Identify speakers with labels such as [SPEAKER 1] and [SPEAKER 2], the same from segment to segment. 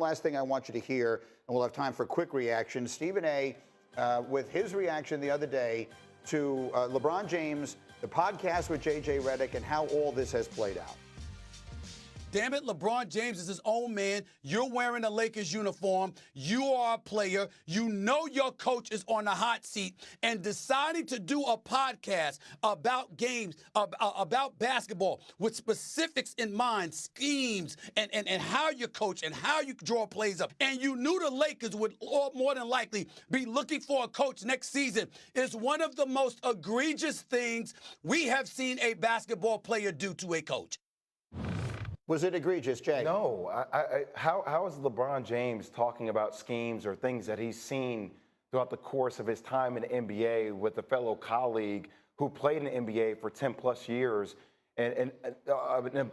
[SPEAKER 1] last thing I want you to hear, and we'll have time for quick reactions. Stephen A., with his reaction the other day to LeBron James, the podcast with J.J. Redick, and how all this has played out.
[SPEAKER 2] Damn it, LeBron James is his own man. You're wearing a Lakers uniform. You are a player. You know your coach is on the hot seat. And deciding to do a podcast about games, about basketball, with specifics in mind, schemes, and how you coach and how you draw plays up. And you knew the Lakers would more than likely be looking for a coach next season is one of the most egregious things we have seen a basketball player do to a coach.
[SPEAKER 1] Was it egregious, Jay?
[SPEAKER 3] No. How is LeBron James talking about schemes or things that he's seen throughout the course of his time in the NBA with a fellow colleague who played in the NBA for 10 plus years and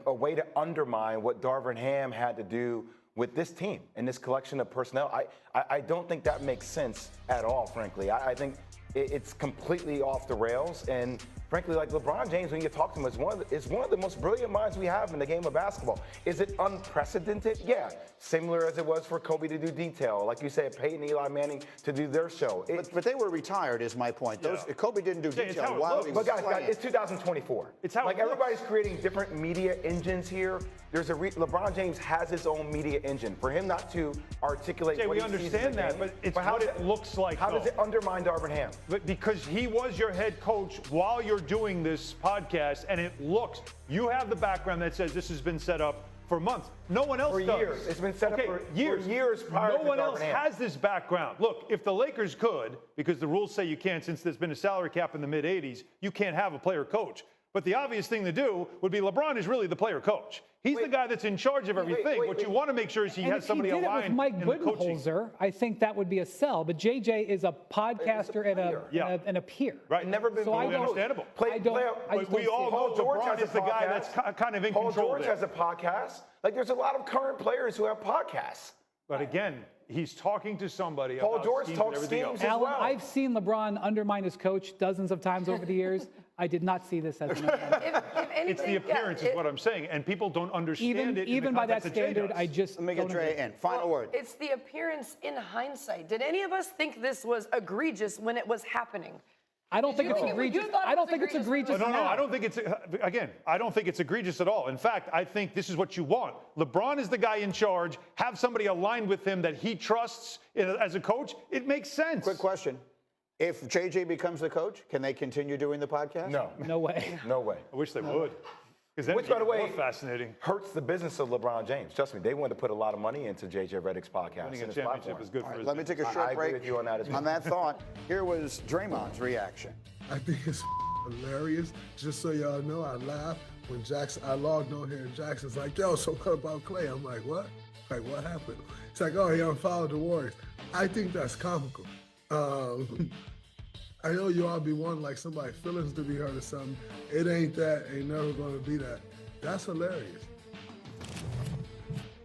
[SPEAKER 3] a way to undermine what Darvin Ham had to do with this team and this collection of personnel? I don't think that makes sense at all, frankly. I think it's completely off the rails. And frankly, like LeBron James, when you talk to him, is one of the most brilliant minds we have in the game of basketball. Is it unprecedented? Yeah. Similar as it was for Kobe to do detail. Like you said, Peyton and Eli Manning to do their show.
[SPEAKER 1] But they were retired, is my point. Kobe didn't do detail while he was
[SPEAKER 3] playing. But guys, it's 2024. It's how like everybody's creating different media engines here. There's LeBron James has his own media engine. For him not to articulate
[SPEAKER 4] Jay,
[SPEAKER 3] what
[SPEAKER 4] we
[SPEAKER 3] he
[SPEAKER 4] understand that,
[SPEAKER 3] game,
[SPEAKER 4] but it's what it looks like.
[SPEAKER 3] How does it undermine Darvin Ham?
[SPEAKER 4] But because he was your head coach while you're doing this podcast, and it looks, you have the background that says this has been set up for months. No one else does.
[SPEAKER 3] Years. It's been set up for years prior to
[SPEAKER 4] No one else
[SPEAKER 3] Ham.
[SPEAKER 4] has this background. Look, if the Lakers could, because the rules say you can't, since there's been a salary cap in the mid-'80s, you can't have a player coach. But the obvious thing to do would be LeBron is really the player coach. He's the guy that's in charge of everything. What you want to make sure is he has somebody aligned
[SPEAKER 5] if he did it with Mike Budenholzer, I think that would be a sell. But JJ is a podcaster and a peer.
[SPEAKER 4] Right.
[SPEAKER 3] Never been
[SPEAKER 4] totally understandable. We all know LeBron is the guy that's kind of in control.
[SPEAKER 3] Paul George has a podcast. Like, there's a lot of current players who have podcasts.
[SPEAKER 4] But again, he's talking to somebody
[SPEAKER 3] Paul
[SPEAKER 4] about
[SPEAKER 3] George
[SPEAKER 4] schemes
[SPEAKER 3] talks
[SPEAKER 4] and everything
[SPEAKER 3] schemes
[SPEAKER 4] else.
[SPEAKER 3] as well.
[SPEAKER 5] Alan, I've seen LeBron undermine his coach dozens of times over the years. I did not see this as an
[SPEAKER 4] It's the appearance is what I'm saying, and people don't understand it.
[SPEAKER 5] Even by that standard, I just
[SPEAKER 1] Let me get Trey in. Final word.
[SPEAKER 6] It's the appearance in hindsight. Did any of us think this was egregious when it was happening?
[SPEAKER 5] I don't think it's egregious. I don't think it's egregious.
[SPEAKER 4] No, I don't think it's, again, I don't think it's egregious at all. In fact, I think this is what you want. LeBron is the guy in charge. Have somebody aligned with him that he trusts as a coach. It makes sense.
[SPEAKER 1] Quick question. If JJ becomes the coach, can they continue doing the podcast?
[SPEAKER 3] No.
[SPEAKER 5] No way.
[SPEAKER 3] No way.
[SPEAKER 4] I wish they would.
[SPEAKER 3] Which, by the way,
[SPEAKER 4] fascinating.
[SPEAKER 3] Hurts the business of LeBron James. Trust me, they wanted to put a lot of money into J.J. Redick's podcast.
[SPEAKER 4] Winning a championship is good for his
[SPEAKER 1] Let me take a short break.
[SPEAKER 3] I agree with you on that as well.
[SPEAKER 1] On that thought, here was Draymond's reaction.
[SPEAKER 7] I think it's hilarious. Just so y'all know, I laughed when I logged on here and Jackson's like, yo, so what about Clay? I'm like, what? Like, what happened? It's like, oh, he unfollowed the Warriors. I think that's comical. I know you all be wanting like somebody's feelings to be hurt or something. It ain't that, ain't never gonna be that. That's hilarious.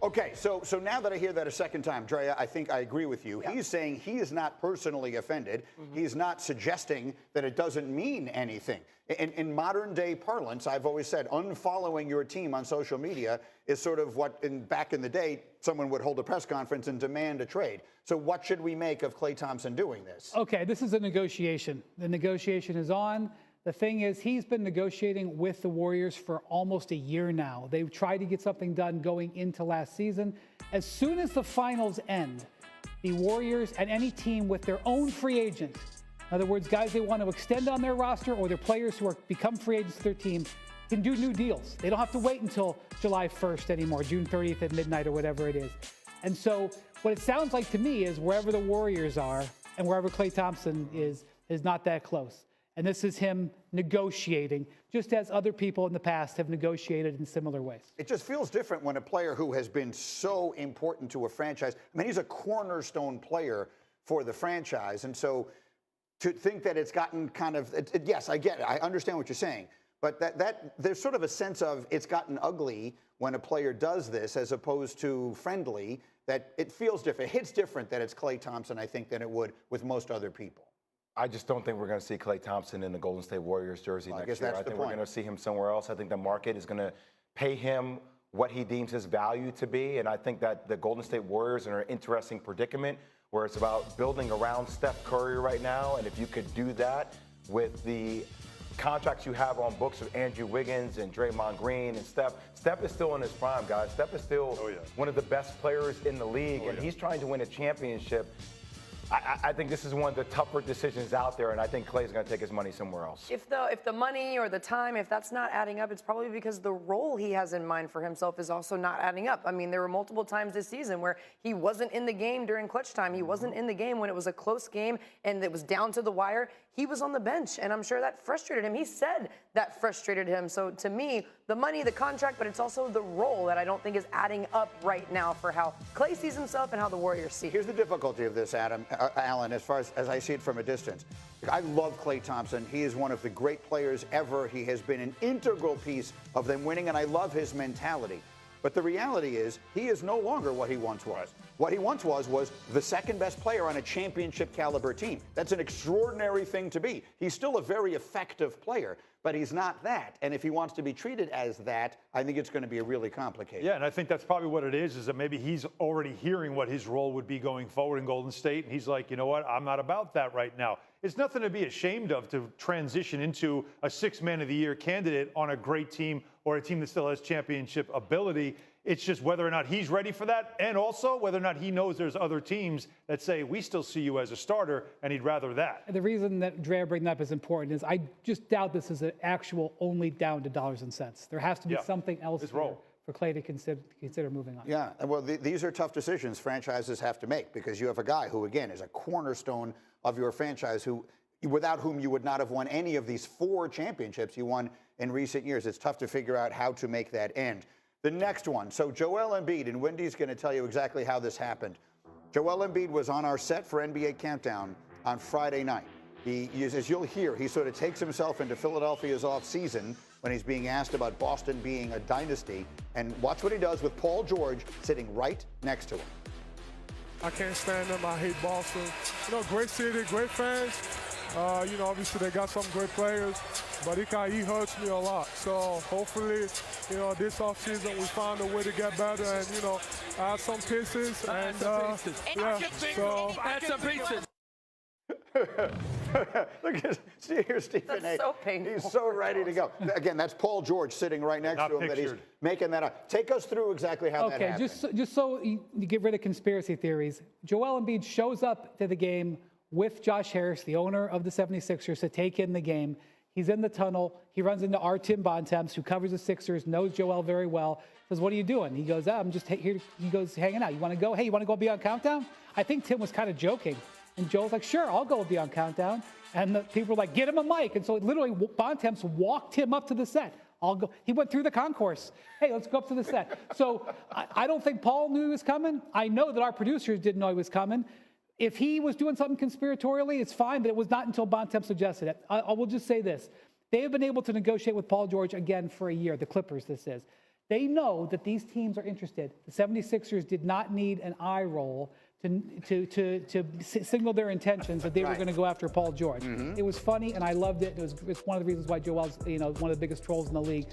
[SPEAKER 1] Okay, so now that I hear that a second time, Drea, I think I agree with you. Yeah. He's saying he is not personally offended. Mm-hmm. He's not suggesting that it doesn't mean anything. In modern day parlance, I've always said unfollowing your team on social media is sort of what back in the day, someone would hold a press conference and demand a trade. So what should we make of Klay Thompson doing this?
[SPEAKER 5] Okay, this is a negotiation. The negotiation is on. The thing is, he's been negotiating with the Warriors for almost a year now. They've tried to get something done going into last season. As soon as the finals end, the Warriors and any team with their own free agents, in other words, guys they want to extend on their roster or their players who become free agents to their team, can do new deals. They don't have to wait until July 1st anymore, June 30th at midnight or whatever it is. And so what it sounds like to me is wherever the Warriors are and wherever Klay Thompson is not that close. And this is him negotiating, just as other people in the past have negotiated in similar ways.
[SPEAKER 1] It just feels different when a player who has been so important to a franchise, I mean, he's a cornerstone player for the franchise. And so to think that it's gotten kind of, yes, I get it. I understand what you're saying. But that there's sort of a sense of it's gotten ugly when a player does this as opposed to friendly, that it feels different. It hits different that it's Klay Thompson, I think, than it would with most other people.
[SPEAKER 3] I just don't think we're going to see Klay Thompson in the Golden State Warriors jersey next year. I think we're going to see him somewhere else. I think the market is going to pay him what he deems his value to be. And I think that the Golden State Warriors are in an interesting predicament where it's about building around Steph Curry right now. And if you could do that with the contracts you have on books with Andrew Wiggins and Draymond Green and Steph. Steph is still in his prime, guys. Steph is still one of the best players in the league, and he's trying to win a championship. I think this is one of the tougher decisions out there, and I think Klay's going to take his money somewhere else.
[SPEAKER 6] If the money or the time, if that's not adding up, it's probably because the role he has in mind for himself is also not adding up. I mean, there were multiple times this season where he wasn't in the game during clutch time. He wasn't in the game when it was a close game and it was down to the wire. He was on the bench, and I'm sure that frustrated him. He said that frustrated him. So to me, the money, the contract, but it's also the role that I don't think is adding up right now for how Klay sees himself and how the Warriors see him.
[SPEAKER 1] Here's the difficulty of this, Alan, as far as I see it from a distance. I love Klay Thompson. He is one of the great players ever. He has been an integral piece of them winning, and I love his mentality. But the reality is he is no longer what he once was. What he once was the second best player on a championship caliber team. That's an extraordinary thing to be. He's still a very effective player, but he's not that. And if he wants to be treated as that, I think it's going to be really complicated.
[SPEAKER 4] Yeah, and I think that's probably what it is that maybe he's already hearing what his role would be going forward in Golden State. And he's like, you know what, I'm not about that right now. It's nothing to be ashamed of to transition into a six-man of the year candidate on a great team or a team that still has championship ability. It's just whether or not he's ready for that, and also whether or not he knows there's other teams that say, we still see you as a starter, and he'd rather that.
[SPEAKER 5] The reason that Dre bringing up is important is I just doubt this is an actual only down to dollars and cents. There has to be something else here for Klay to consider moving on.
[SPEAKER 1] Yeah, well, these are tough decisions franchises have to make because you have a guy who, again, is a cornerstone of your franchise without whom you would not have won any of these 4 championships you won in recent years. It's tough to figure out how to make that end. The next one, so Joel Embiid, and Wendy's going to tell you exactly how this happened. Joel Embiid was on our set for NBA Countdown on Friday night. As you'll hear, he sort of takes himself into Philadelphia's offseason when he's being asked about Boston being a dynasty. And watch what he does with Paul George sitting right next to him.
[SPEAKER 8] I can't stand them. I hate Boston. You know, great city, great fans. You know, obviously they got some great players, but he hurts me a lot. So hopefully, you know, this offseason we find a way to get better and, you know, add some pieces. And, yeah, so.
[SPEAKER 2] Add some pieces.
[SPEAKER 1] Look at here's Stephen A.
[SPEAKER 6] That's so painful.
[SPEAKER 1] He's so ready to go. Again, that's Paul George sitting right next to him. That he's making that up. Take us through exactly how that happened.
[SPEAKER 5] Just so you get rid of conspiracy theories, Joel Embiid shows up to the game with Josh Harris, the owner of the 76ers, to take in the game. He's in the tunnel. He runs into our Tim Bontemps, who covers the Sixers, knows Joel very well. Says, "What are you doing?" He goes, "I'm just here." He goes, "Hanging out. You want to go? Hey, you want to go be on Countdown?" I think Tim was kind of joking. And Joel's like, "Sure, I'll go be on Countdown." And the people were like, "Get him a mic." And so literally Bontemps walked him up to the set. I'll go. He went through the concourse. Hey, let's go up to the set. So I don't think Paul knew he was coming. I know that our producers didn't know he was coming. If he was doing something conspiratorially, it's fine, but it was not until Bontemps suggested it. I will just say this. They have been able to negotiate with Paul George again for a year, the Clippers this is. They know that these teams are interested. The 76ers did not need an eye roll to signal their intentions that they were going to go after Paul George. It was funny, and I loved it. It's one of the reasons why Joel's one of the biggest trolls in the league.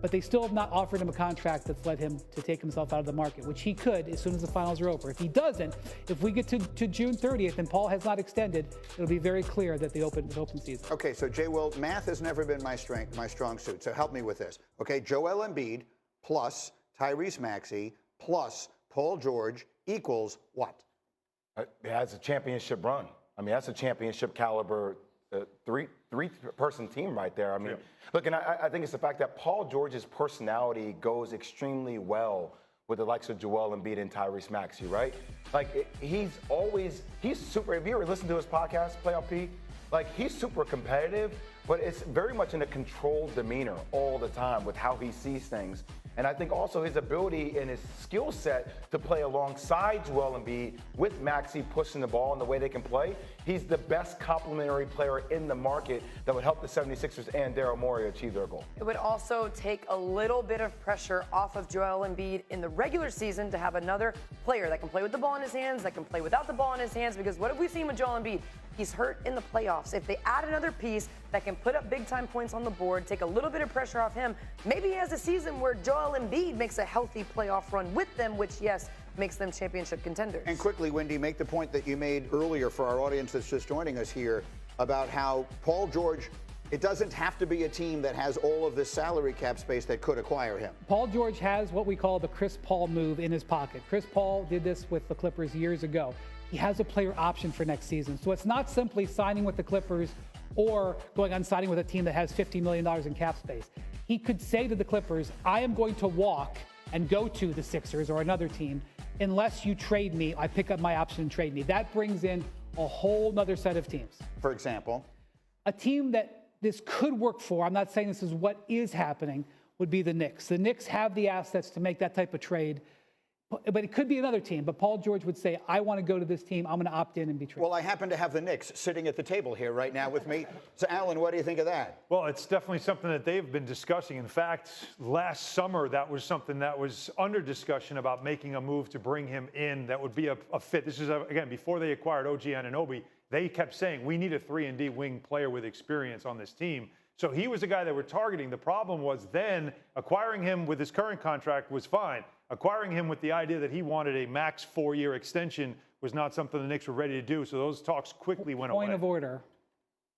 [SPEAKER 5] But they still have not offered him a contract that's led him to take himself out of the market, which he could as soon as the finals are over. If he doesn't, if we get to June 30th and Paul has not extended, it'll be very clear that the open season.
[SPEAKER 1] Okay, so Jay, Will, math has never been my strong suit. So help me with this. Okay, Joel Embiid plus Tyrese Maxey plus Paul George equals what?
[SPEAKER 3] That's a championship run. I mean, that's a championship caliber three-person team right there. I mean, look, and I think it's the fact that Paul George's personality goes extremely well with the likes of Joel Embiid and Tyrese Maxey, right? Like, he's super. Have you ever listened to his podcast, Playoff P? Like, he's super competitive, but it's very much in a controlled demeanor all the time with how he sees things. And I think also his ability and his skill set to play alongside Joel Embiid with Maxey pushing the ball and the way they can play, he's the best complementary player in the market that would help the 76ers and Daryl Morey achieve their goal.
[SPEAKER 6] It would also take a little bit of pressure off of Joel Embiid in the regular season to have another player that can play with the ball in his hands, that can play without the ball in his hands, because what have we seen with Joel Embiid? He's hurt in the playoffs. If they add another piece that can put up big-time points on the board, take a little bit of pressure off him, maybe he has a season where Joel Joel Embiid makes a healthy playoff run with them, which, yes, makes them championship contenders.
[SPEAKER 1] And quickly, Wendy, make the point that you made earlier for our audience that's just joining us here about how Paul George, it doesn't have to be a team that has all of this salary cap space that could acquire him.
[SPEAKER 5] Paul George has what we call the Chris Paul move in his pocket. Chris Paul did this with the Clippers years ago. He has a player option for next season. So it's not simply signing with the Clippers or going on signing with a team that has $50 million in cap space. He could say to the Clippers, I am going to walk and go to the Sixers or another team. Unless you trade me, I pick up my option and trade me. That brings in a whole nother set of teams.
[SPEAKER 1] For example?
[SPEAKER 5] A team that this could work for, I'm not saying this is what is happening, would be the Knicks. The Knicks have the assets to make that type of trade. But it could be another team. But Paul George would say, I want to go to this team. I'm going to opt in and be traded.
[SPEAKER 1] Well, I happen to have the Knicks sitting at the table here right now with me. So, Alan, what do you think of that?
[SPEAKER 4] Well, it's definitely something that they've been discussing. In fact, last summer, that was something that was under discussion about making a move to bring him in that would be a fit. This is, again, before they acquired OG Anunoby, they kept saying, we need a 3-and-D wing player with experience on this team. So he was the guy that we're targeting. The problem was then acquiring him with his current contract was fine. Acquiring him with the idea that he wanted a max 4-year extension was not something the Knicks were ready to do. So those talks quickly went away.
[SPEAKER 5] Point of order.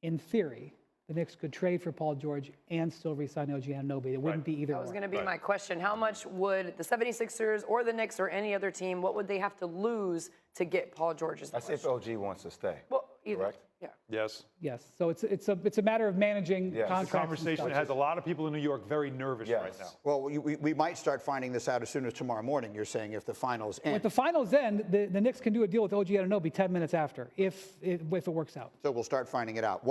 [SPEAKER 5] In theory, the Knicks could trade for Paul George and still re-sign OG Anunoby. It wouldn't be either.
[SPEAKER 6] That was going to be my question. How much would the 76ers or the Knicks or any other team, what would they have to lose to get Paul George's?
[SPEAKER 3] That's if OG wants to stay.
[SPEAKER 6] Well, either.
[SPEAKER 3] Correct?
[SPEAKER 6] Yeah.
[SPEAKER 4] Yes.
[SPEAKER 5] Yes. So it's a matter of managing
[SPEAKER 3] Yes.
[SPEAKER 5] contracts.
[SPEAKER 4] The conversation has a lot of people in New York very nervous right now.
[SPEAKER 1] Well, we might start finding this out as soon as tomorrow morning, you're saying, if the finals end.
[SPEAKER 5] If the finals end, the Knicks can do a deal with OG Anunoby 10 minutes after, if it works out.
[SPEAKER 1] So we'll start finding it out.